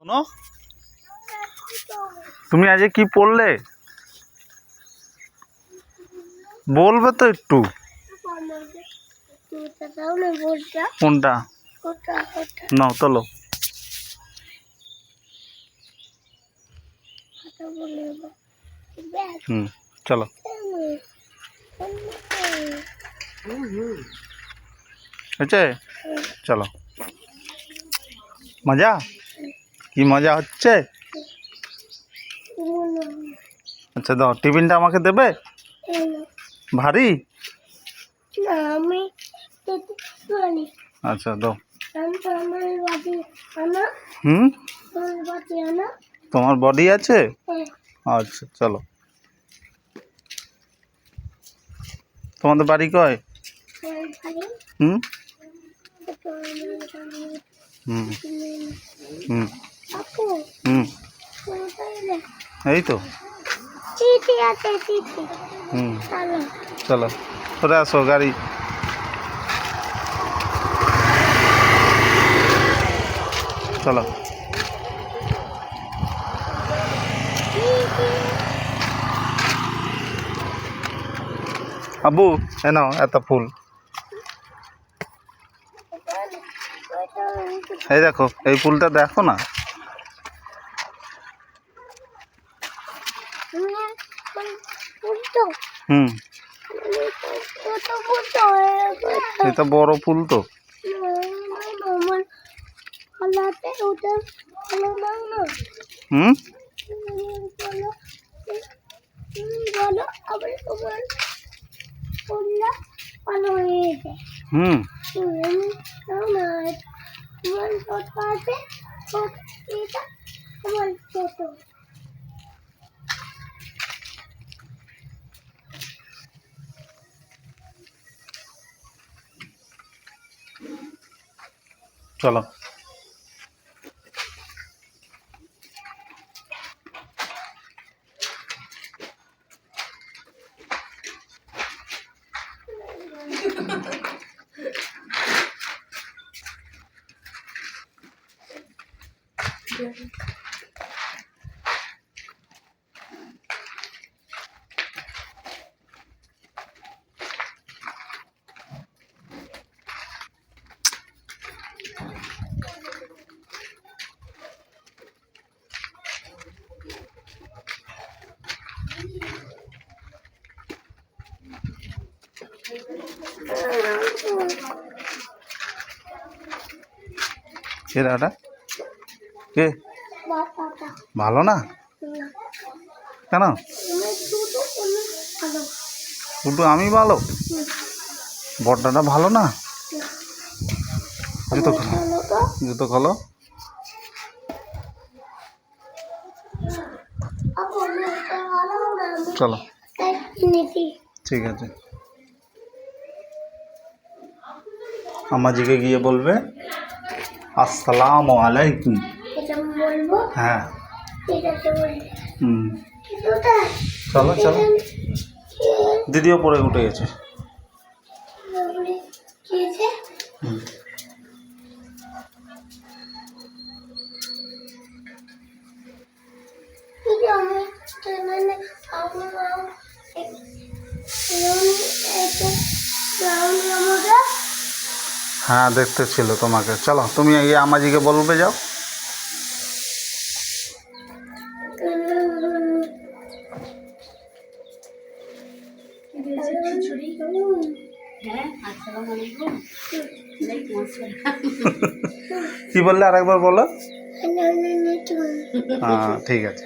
শোনো, তুমি আজকে কি পড়লে বলবে তো একটু। কোনটা? নাও চলো। চলো। হচ্ছে? চলো। মজা? কি মজা হচ্ছে? আচ্ছা দাও, টিফিনটা আমাকে দেবে? ভারী? আচ্ছা দাও। তোমার বডি আছে? আচ্ছা চলো। তোমাদের বাড়ি কয়? হুম হুম হুম হুম এই তো। চলো সরে আসো গাড়ি। চলো। আব্বু এ নাও এত ফুল। এই দেখো, এই ফুলটা দেখো না। হুম, এটা বড় ফুল তো। হুম, হুম, চলো। কে দাদা? কে? ভালো না কেন? শুধু আমি ভালো? বড়টা ভালো না? জুতো খোলো, জুতো খোলো। চলো ঠিক আছে। আমাজিকে গিয়ে বলবে আসসালামু আলাইকুম। হ্যাঁ চলো চলো। দিদিও পরে উঠে গেছে। হ্যাঁ দেখতে ছিল তোমাকে। চলো তুমি গিয়ে আমাজিকে বলবে, যাও। কি বললে আরেকবার বলো। হ্যাঁ ঠিক আছে।